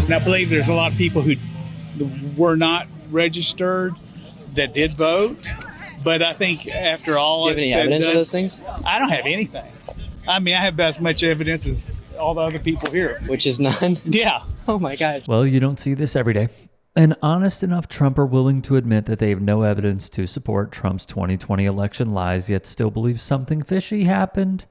And I believe there's a lot of people who were not registered that did vote. But I think after all, do you have any evidence of those things? I don't have anything. I mean, I have as much evidence as all the other people here. Which is none? Yeah. Oh my gosh. Well, you don't see this every day. And honest enough Trump are willing to admit that they have no evidence to support Trump's 2020 election lies, yet still believe something fishy happened.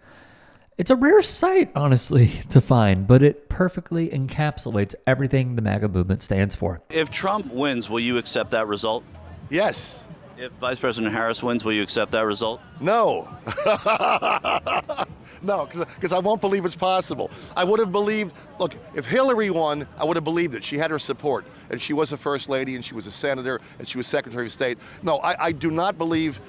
It's a rare sight, honestly, to find, but it perfectly encapsulates everything the MAGA movement stands for. If Trump wins, will you accept that result? Yes. If Vice President Harris wins, will you accept that result? No. No, because I won't believe it's possible. I would have believed, look, if Hillary won, I would have believed it. She had her support, and she was a first lady, and she was a senator, and she was Secretary of State. No, I do not believe,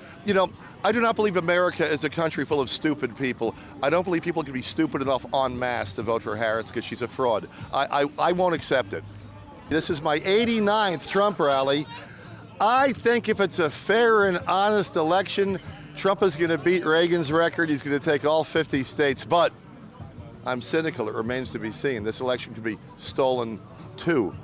I do not believe America is a country full of stupid people. I don't believe people can be stupid enough en masse to vote for Harris because she's a fraud. I won't accept it. This is my 89th Trump rally. I think if it's a fair and honest election, Trump is going to beat Reagan's record. He's going to take all 50 states. But I'm cynical. It remains to be seen. This election could be stolen too.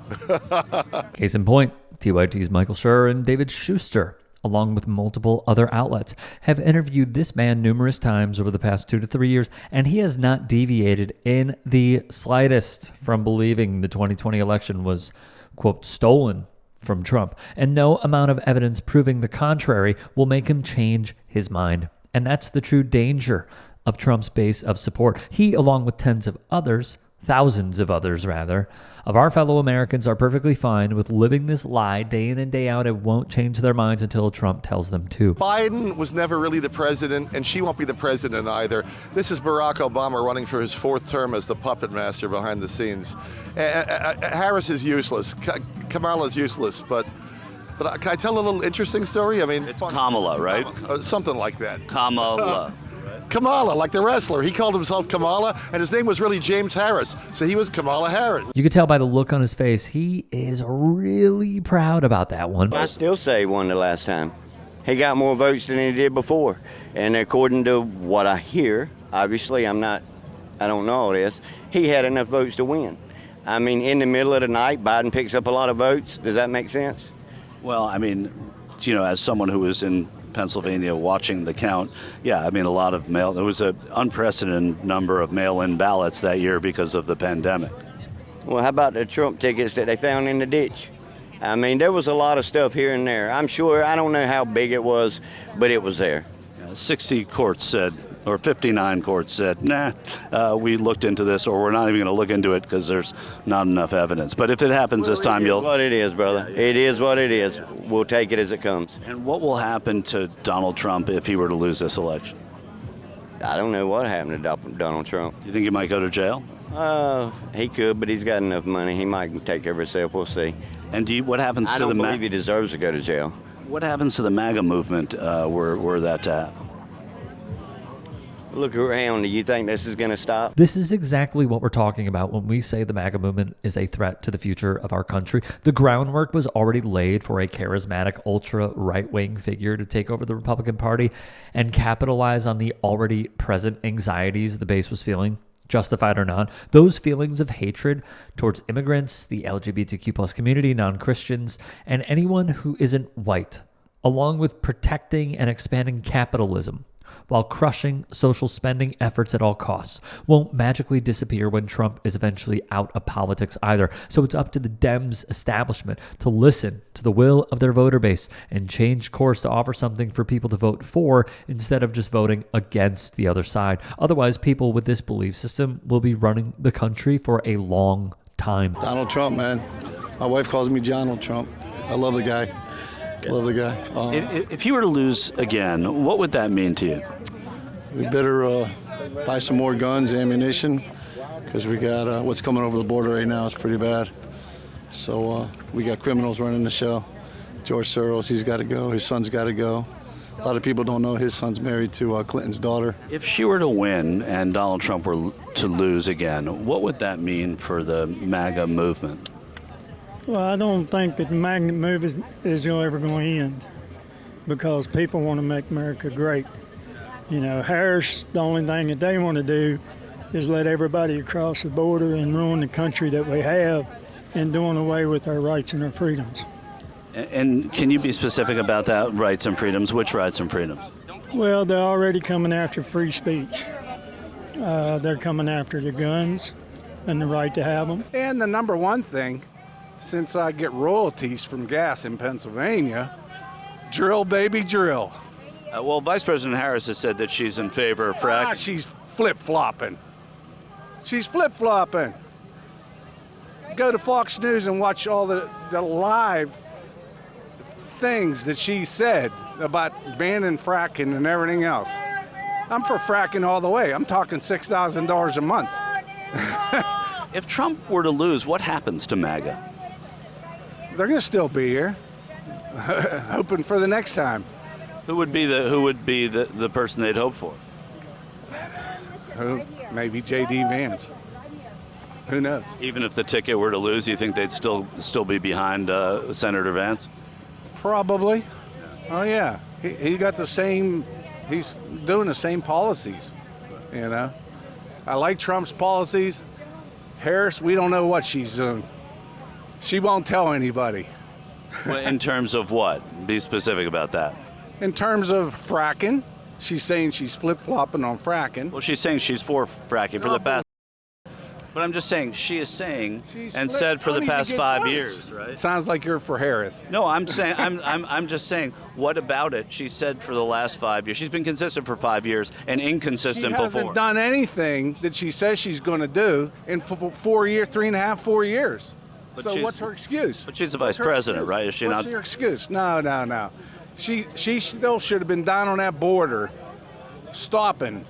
Case in point, TYT's Michael Schur and David Schuster, along with multiple other outlets, have interviewed this man numerous times over the past 2 to 3 years, and he has not deviated in the slightest from believing the 2020 election was, quote, stolen from Trump, and no amount of evidence proving the contrary will make him change his mind. And that's the true danger of Trump's base of support. He, along with thousands of others rather, of our fellow Americans are perfectly fine with living this lie day in and day out and won't change their minds until Trump tells them to. Biden was never really the president, and she won't be the president either. This is Barack Obama running for his 4th term as the puppet master behind the scenes. Harris is useless. Kamala is useless, but can I tell a little interesting story? I mean, It's Kamala, right? Something like that. Kamala. Kamala, like the wrestler. He called himself Kamala, and his name was really James Harris, so he was Kamala Harris. You could tell by the look on his face, he is really proud about that one. I still say he won the last time. He got more votes than he did before. And according to what I hear, obviously I don't know all this, he had enough votes to win. I mean, in the middle of the night, Biden picks up a lot of votes. Does that make sense? Well, I mean, as someone who was in Pennsylvania watching the count, yeah, I mean, there was an unprecedented number of mail-in ballots that year because of the pandemic. Well, how about the Trump tickets that they found in the ditch? I mean, there was a lot of stuff here and there. I'm sure, I don't know how big it was, but it was there. 60 courts said, or 59 courts said, we looked into this, or we're not even going to look into it because there's not enough evidence. But if it happens this time, you'll... What it is, brother. It is what it is. We'll take it as it comes. And what will happen to Donald Trump if he were to lose this election? I don't know what happened to Donald Trump. You think he might go to jail? He could, but he's got enough money. He might take care of himself. We'll see. And what happens I to the... I don't believe he deserves to go to jail. What happens to the MAGA movement were that to happen? Look around. Do you think this is going to stop? This is exactly what we're talking about when we say the MAGA movement is a threat to the future of our country. The groundwork was already laid for a charismatic, ultra-right-wing figure to take over the Republican Party and capitalize on the already present anxieties the base was feeling, justified or not. Those feelings of hatred towards immigrants, the LGBTQ plus community, non-Christians, and anyone who isn't white, along with protecting and expanding capitalism while crushing social spending efforts at all costs, won't magically disappear when Trump is eventually out of politics either. So it's up to the Dems establishment to listen to the will of their voter base and change course to offer something for people to vote for instead of just voting against the other side. Otherwise, people with this belief system will be running the country for a long time. Donald Trump, man. My wife calls me Donald Trump. I love the guy. Love the guy. If you were to lose again, what would that mean to you? We better buy some more guns, ammunition, because we got what's coming over the border right now is pretty bad. So we got criminals running the show. George Soros, he's got to go. His son's got to go. A lot of people don't know his son's married to Clinton's daughter. If she were to win and Donald Trump were to lose again, what would that mean for the MAGA movement? Well, I don't think that the MAGA movement is ever going to end because people want to make America great. Harris, the only thing that they want to do is let everybody across the border and ruin the country that we have and doing away with our rights and our freedoms. And can you be specific about that, rights and freedoms? Which rights and freedoms? Well, they're already coming after free speech. They're coming after the guns and the right to have them. And the number one thing, since I get royalties from gas in Pennsylvania, drill, baby, drill. Well, Vice President Harris has said that she's in favor of fracking. She's flip-flopping. She's flip-flopping. Go to Fox News and watch all the live things that she said about banning fracking and everything else. I'm for fracking all the way. I'm talking $6,000 a month. If Trump were to lose, what happens to MAGA? They're going to still be here, hoping for the next time. Who would be the person they'd hope for? Maybe J.D. Vance. Who knows? Even if the ticket were to lose, you think they'd still be behind Senator Vance? Probably. Oh yeah, he got the same. He's doing the same policies. You know, I like Trump's policies. Harris, we don't know what she's doing. She won't tell anybody. In terms of what? Be specific about that. In terms of fracking, she's saying she's flip-flopping on fracking. Well, she's saying she's for fracking for the past. But I'm just saying, she is saying and said for the past 5 years, right? It sounds like you're for Harris. No, I'm saying I'm just saying, what about it? She said for the last 5 years. She's been consistent for 5 years and inconsistent before. She hasn't done anything that she says she's going to do in 4 years, 3.5, 4 years. But so what's her excuse? But she's the vice president, right? Is she not? What's her excuse? No. She still should have been down on that border, stopping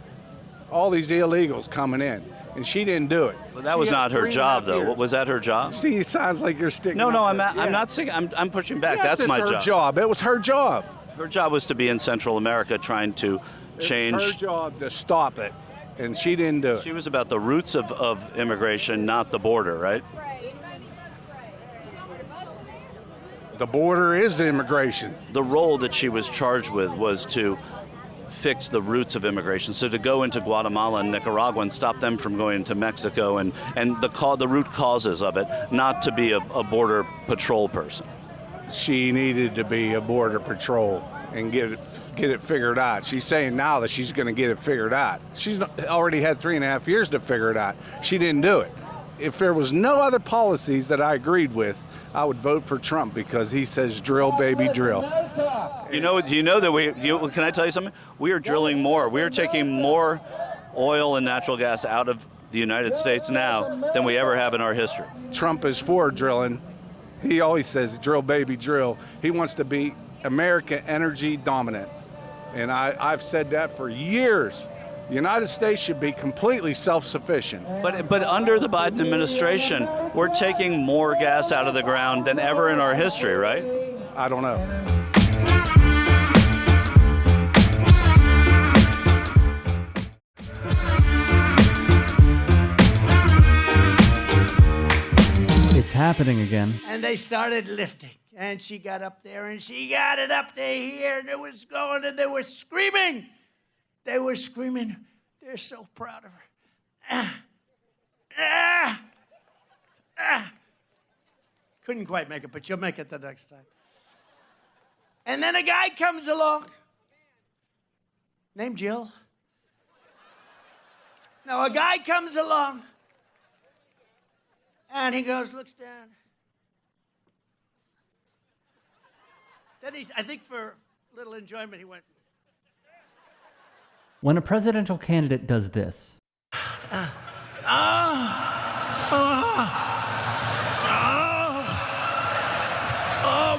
all these illegals coming in, and she didn't do it. Well, that was not her job, though. Was that her job? See, it sounds like you're sticking. No, I'm not saying. I'm pushing back. Yes, that's my it's her job. It was her job. Her job was to be in Central America trying to change. It's her job to stop it, and she didn't do it. She was about the roots of immigration, not the border, right? The border is immigration. The role that she was charged with was to fix the roots of immigration. So to go into Guatemala and Nicaragua and stop them from going to Mexico and the root causes of it, not to be a border patrol person. She needed to be a border patrol and get it figured out. She's saying now that she's going to get it figured out. She's already had 3.5 years to figure it out. She didn't do it. If there was no other policies that I agreed with, I would vote for Trump because he says drill, baby, drill. You know that can I tell you something? We are drilling more. We are taking more oil and natural gas out of the United States now than we ever have in our history. Trump is for drilling. He always says drill, baby, drill. He wants to be America energy dominant. And I've said that for years. The United States should be completely self-sufficient. But under the Biden administration, we're taking more gas out of the ground than ever in our history, right? I don't know. It's happening again. And they started lifting. And she got up there, and she got it up to here, and it was going, and they were screaming. They were screaming. They're so proud of her. Couldn't quite make it, but you'll make it the next time. And then a guy comes along named Jill. Now, a guy comes along, and he goes, looks down. Then I think for a little enjoyment, he went, When a presidential candidate does this.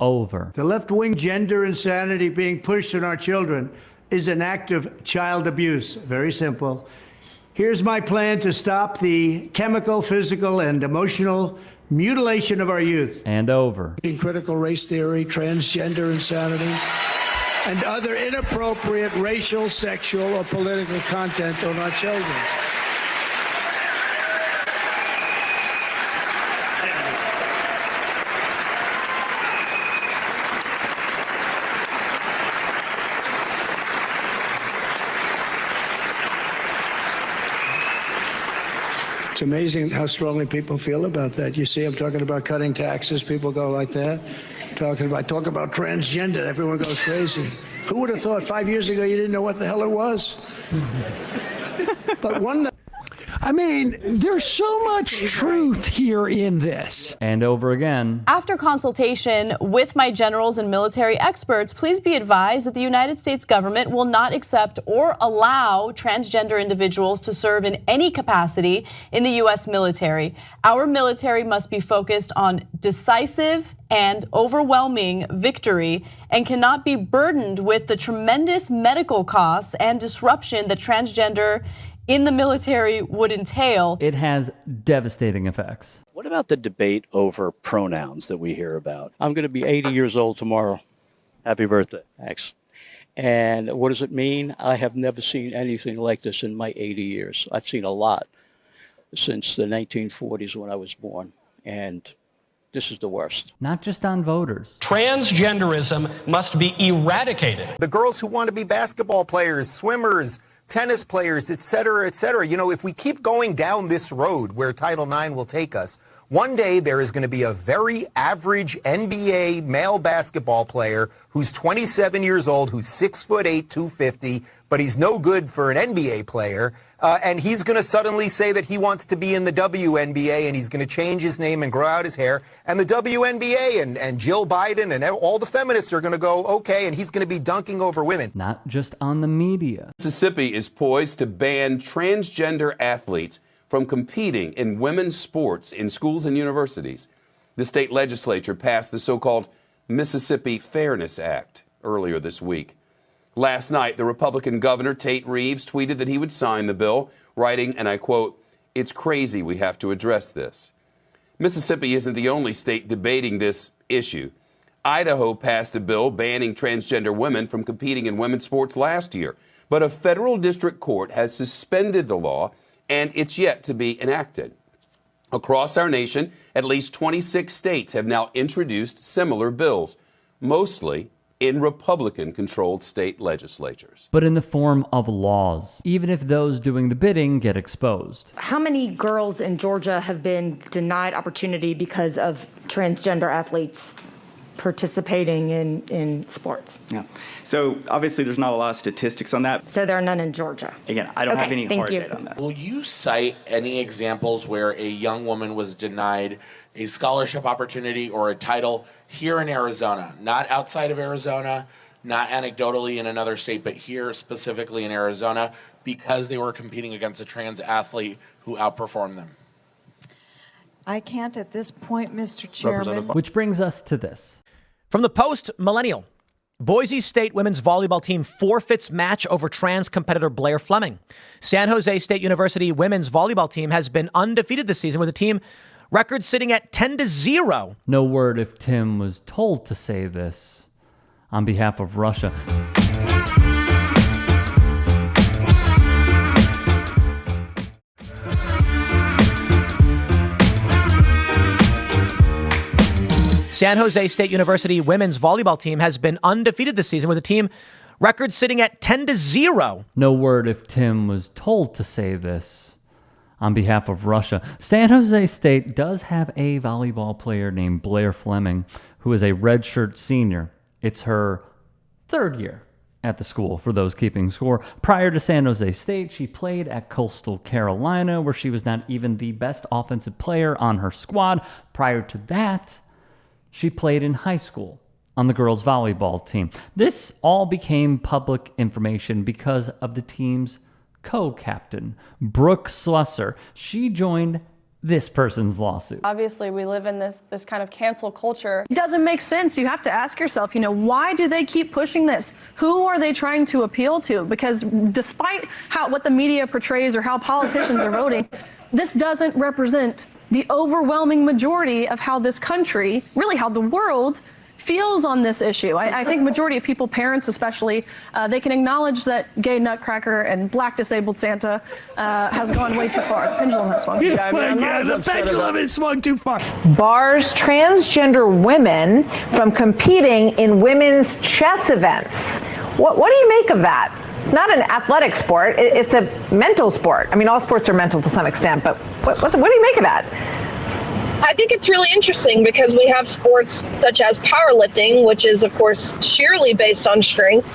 Over. The left-wing gender insanity being pushed on our children is an act of child abuse. Very simple. Here's my plan to stop the chemical, physical, and emotional mutilation of our youth. And over. Critical race theory, transgender insanity, and other inappropriate racial, sexual, or political content on our children. It's amazing how strongly people feel about that. You see, I'm talking about cutting taxes, people go like that. Talk about transgender, everyone goes crazy. Who would have thought 5 years ago you didn't know what the hell it was? But I mean, there's so much truth here in this. And over again. After consultation with my generals and military experts, please be advised that the United States government will not accept or allow transgender individuals to serve in any capacity in the U.S. military. Our military must be focused on decisive and overwhelming victory and cannot be burdened with the tremendous medical costs and disruption that transgender in the military would entail. It has devastating effects. What about the debate over pronouns that we hear about? I'm going to be 80 years old tomorrow. Happy birthday. Thanks. And what does it mean? I have never seen anything like this in my 80 years. I've seen a lot since the 1940s when I was born. And this is the worst. Not just on voters. Transgenderism must be eradicated. The girls who want to be basketball players, swimmers, tennis players, et cetera, et cetera. You know, if we keep going down this road where Title IX will take us, one day there is going to be a very average NBA male basketball player who's 27 years old, who's 6'8", 250, but he's no good for an NBA player. And he's going to suddenly say that he wants to be in the WNBA, and he's going to change his name and grow out his hair. And the WNBA and Jill Biden and all the feminists are going to go, okay, and he's going to be dunking over women. Not just on the media. Mississippi is poised to ban transgender athletes from competing in women's sports in schools and universities. The state legislature passed the so-called Mississippi Fairness Act earlier this week. Last night, the Republican governor, Tate Reeves, tweeted that he would sign the bill, writing, and I quote, "It's crazy we have to address this." Mississippi isn't the only state debating this issue. Idaho passed a bill banning transgender women from competing in women's sports last year, but a federal district court has suspended the law, and it's yet to be enacted. Across our nation, at least 26 states have now introduced similar bills, mostly in Republican-controlled state legislatures. But in the form of laws, even if those doing the bidding get exposed. How many girls in Georgia have been denied opportunity because of transgender athletes participating in sports? Yeah. So obviously there's not a lot of statistics on that. So there are none in Georgia. Again, I don't have any hard data on that. Will you cite any examples where a young woman was denied a scholarship opportunity or a title here in Arizona, not outside of Arizona, not anecdotally in another state, but here specifically in Arizona, because they were competing against a trans athlete who outperformed them? I can't at this point, Mr. Chairman. Which brings us to this. From the Post Millennial, Boise State women's volleyball team forfeits match over trans competitor Blair Fleming. San Jose State University women's volleyball team has been undefeated this season with a team record sitting at 10-0. No word if Tim was told to say this on behalf of Russia. San Jose State University women's volleyball team has been undefeated this season with a team record sitting at 10-0. No word if Tim was told to say this on behalf of Russia. San Jose State does have a volleyball player named Blair Fleming, who is a redshirt senior. It's her third year at the school, for those keeping score. Prior to San Jose State, she played at Coastal Carolina, where she was not even the best offensive player on her squad. Prior to that, she played in high school on the girls' volleyball team. This all became public information because of the team's co-captain, Brooke Slusser. She joined this person's lawsuit. Obviously, we live in this kind of cancel culture. It doesn't make sense. You have to ask yourself, why do they keep pushing this? Who are they trying to appeal to? Because despite what the media portrays or how politicians are voting, this doesn't represent the overwhelming majority of how this country, really how the world, feels on this issue. I think majority of people, parents especially, they can acknowledge that gay nutcracker and black disabled Santa has gone way too far. The pendulum has swung. The pendulum has swung too far. Bars transgender women from competing in women's chess events. What do you make of that? not an athletic sport. It's a mental sport. I mean, all sports are mental to some extent, but what do you make of that? I think it's really interesting because we have sports such as powerlifting, which is, of course, sheerly based on strength,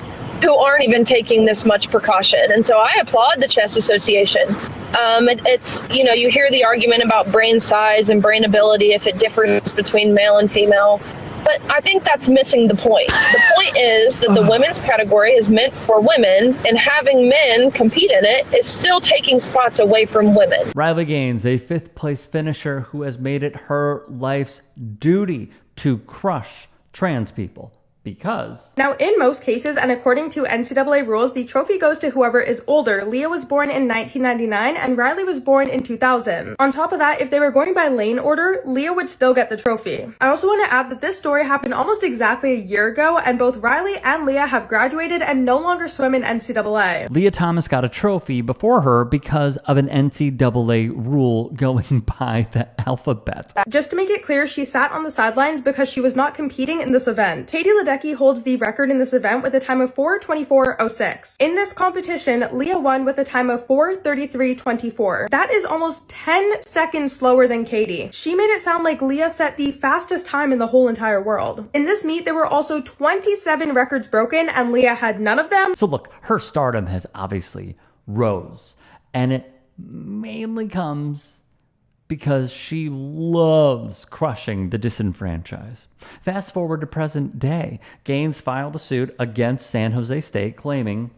who aren't even taking this much precaution. And so I applaud the Chess Association. It's, you know, you hear the argument about brain size and brain ability if it differs between male and female. But I think that's missing the point. The point is that the women's category is meant for women, and having men compete in it is still taking spots away from women. Riley Gaines, a fifth-place finisher who has made it her life's duty to crush trans people. Because now, in most cases, and according to NCAA rules, the trophy goes to whoever is older. Leah was born in 1999 and Riley was born in 2000. On top of that, if they were going by lane order, Leah would still get the trophy. I also want to add that this story happened almost exactly a year ago, and both Riley and Leah have graduated and no longer swim in NCAA. Leah Thomas got a trophy before her because of an NCAA rule going by the alphabet. Just to make it clear, she sat on the sidelines because she was not competing in this event. Katie Ledecky holds the record in this event with a time of 4:24.06. In this competition, Leah won with a time of 4:33.24. That is almost 10 seconds slower than Katie. She made it sound like Leah set the fastest time in the whole entire world. In this meet, there were also 27 records broken, and Leah had none of them. So look, her stardom has obviously rose, and it mainly comes because she loves crushing the disenfranchised. Fast forward to present day, Gaines filed a suit against San Jose State claiming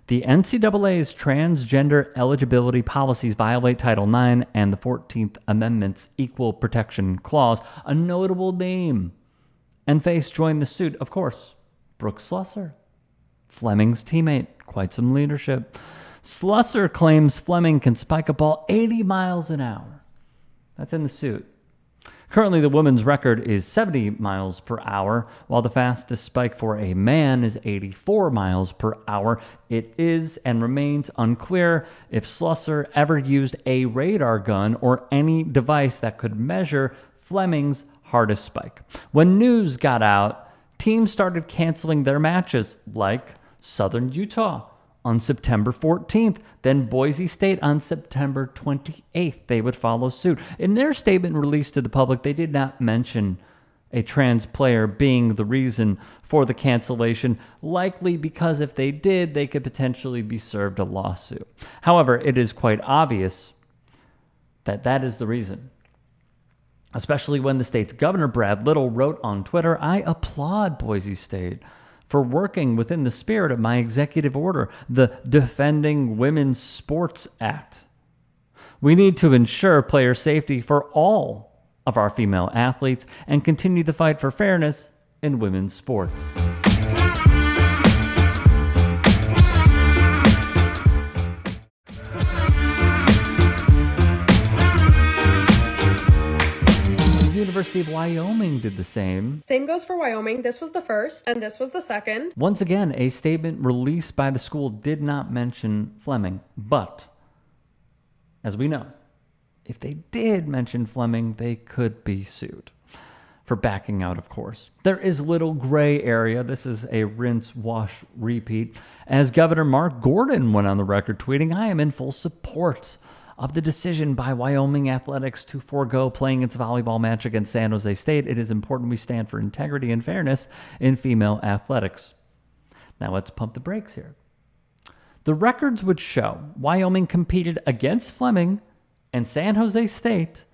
the NCAA's transgender eligibility policies violate Title IX and the 14th Amendment's Equal Protection Clause, a notable name. And Face joined the suit, of course, Brooke Slusser, Fleming's teammate, quite some leadership. Slusser claims Fleming can spike a ball 80 miles an hour. That's in the suit. Currently, the women's record is 70 miles per hour, while the fastest spike for a man is 84 miles per hour. It is and remains unclear if Slusser ever used a radar gun or any device that could measure Fleming's hardest spike. When news got out, teams started canceling their matches, like Southern Utah on September 14th, then Boise State on September 28th. They would follow suit. In their statement released to the public, they did not mention a trans player being the reason for the cancellation, likely because if they did, they could potentially be served a lawsuit. However, it is quite obvious that that is the reason, especially when the state's governor, Brad Little, wrote on Twitter, "I applaud Boise State for working within the spirit of my executive order, the Defending Women's Sports Act. We need to ensure player safety for all of our female athletes and continue the fight for fairness in women's sports." University of Wyoming did the same. Same goes for Wyoming. This was the first, and this was the second. Once again, a statement released by the school did not mention Fleming, but as we know, if they did mention Fleming, they could be sued for backing out, of course. There is little gray area. This is a rinse, wash, repeat. As Governor Mark Gordon went on the record tweeting, "I am in full support of the decision by Wyoming Athletics to forego playing its volleyball match against San Jose State. It is important we stand for integrity and fairness in female athletics." Now let's pump the brakes here. The records would show Wyoming competed against Fleming and San Jose State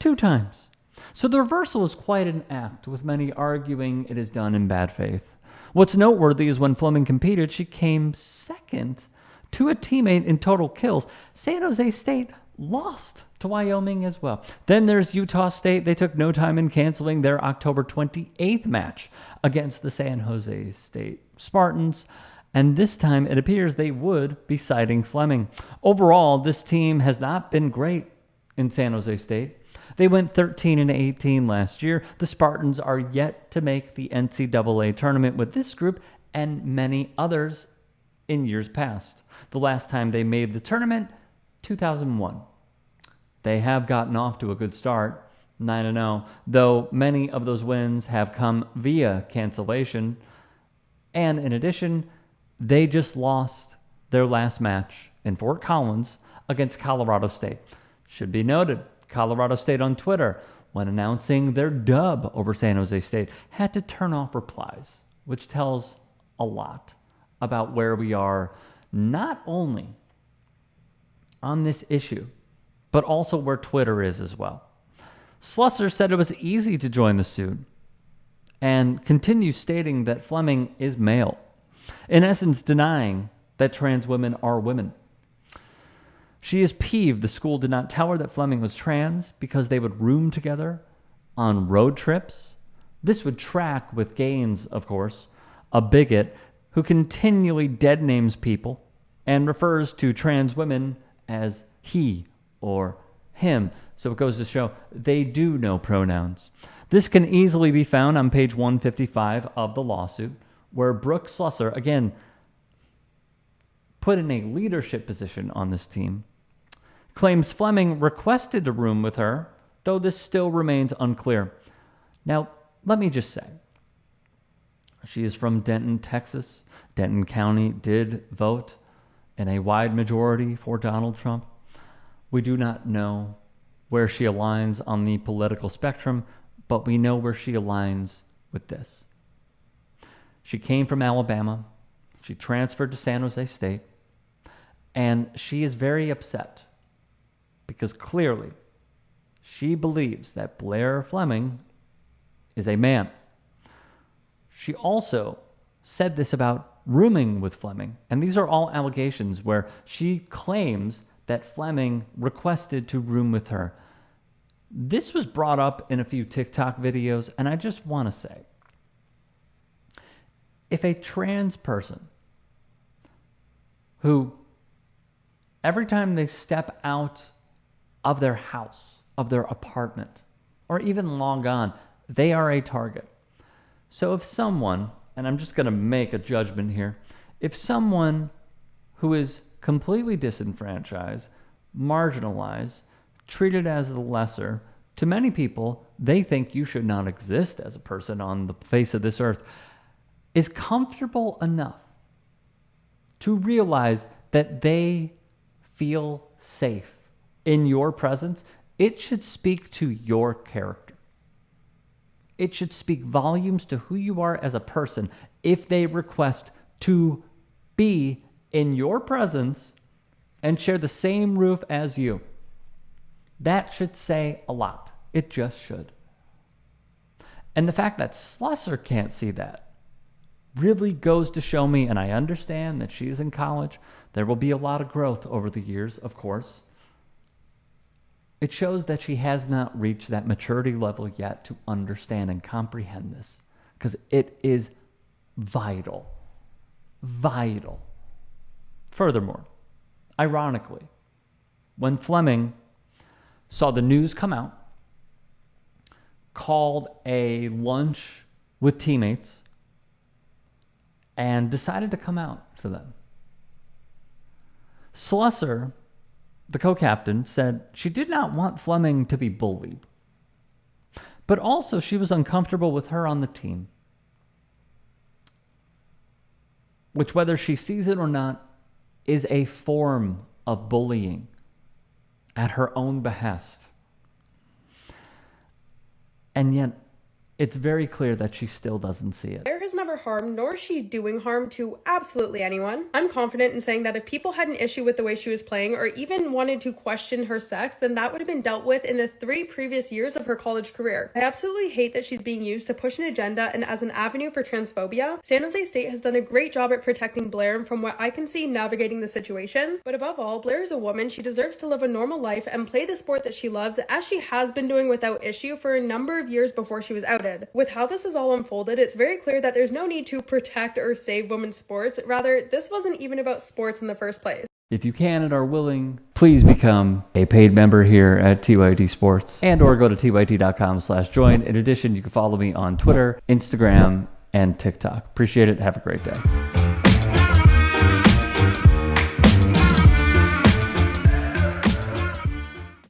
2 times. So the reversal is quite an act, with many arguing it is done in bad faith. What's noteworthy is when Fleming competed, she came second to a teammate in total kills. San Jose State lost to Wyoming as well. Then there's Utah State. They took no time in canceling their October 28th match against the San Jose State Spartans. And this time it appears they would be citing Fleming. Overall, this team has not been great in San Jose State. They went 13-18 last year. The Spartans are yet to make the NCAA tournament with this group and many others in years past. The last time they made the tournament, 2001. They have gotten off to a good start, 9-0, though many of those wins have come via cancellation. And in addition, they just lost their last match in Fort Collins against Colorado State. Should be noted, Colorado State on Twitter, when announcing their dub over San Jose State, had to turn off replies, which tells a lot about where we are, not only on this issue, but also where Twitter is as well. Slusser said it was easy to join the suit and continues stating that Fleming is male, in essence denying that trans women are women. She is peeved the school did not tell her that Fleming was trans because they would room together on road trips. This would track with Gaines, of course, a bigot who continually dead names people and refers to trans women as he or him. So it goes to show they do know pronouns. This can easily be found on page 155 of the lawsuit, where Brooke Slusser, again, put in a leadership position on this team, claims Fleming requested a room with her, though this still remains unclear. Now, let me just say, she is from Denton, Texas. Denton County did vote in a wide majority for Donald Trump. We do not know where she aligns on the political spectrum, but we know where she aligns with this. She came from Alabama. She transferred to San Jose State. And she is very upset because clearly she believes that Blair Fleming is a man. She also said this about rooming with Fleming. And these are all allegations where she claims that Fleming requested to room with her. This was brought up in a few TikTok videos, and I just want to say, if a trans person who every time they step out of their house, of their apartment, or even log on, they are a target. So if someone, and I'm just going to make a judgment here, if someone who is completely disenfranchised, marginalized, treated as the lesser, to many people, they think you should not exist as a person on the face of this earth, is comfortable enough to realize that they feel safe in your presence, it should speak to your character. It should speak volumes to who you are as a person if they request to be in your presence and share the same roof as you. That should say a lot. It just should. And the fact that Slusser can't see that really goes to show me, and I understand that she's in college. There will be a lot of growth over the years, of course. It shows that she has not reached that maturity level yet to understand and comprehend this, because it is vital. Vital. Furthermore, ironically, when Fleming saw the news come out, called a lunch with teammates, and decided to come out to them. Slusser, the co-captain, said she did not want Fleming to be bullied, but also she was uncomfortable with her on the team, which, whether she sees it or not, is a form of bullying at her own behest. And yet, it's very clear that she still doesn't see it. Blair has never harmed, nor is she doing harm to absolutely anyone. I'm confident in saying that if people had an issue with the way she was playing, or even wanted to question her sex, then that would have been dealt with in the 3 previous years of her college career. I absolutely hate that she's being used to push an agenda and as an avenue for transphobia. San Jose State has done a great job at protecting Blair and, from what I can see, navigating the situation. But above all, Blair is a woman. She deserves to live a normal life and play the sport that she loves, as she has been doing without issue for a number of years before she was outed. With how this has all unfolded, it's very clear that there's no need to protect or save women's sports. Rather, this wasn't even about sports in the first place. If you can and are willing, please become a paid member here at TYT Sports, and or go to tyt.com/join. In addition, you can follow me on Twitter, Instagram, and TikTok. Appreciate it. Have a great day.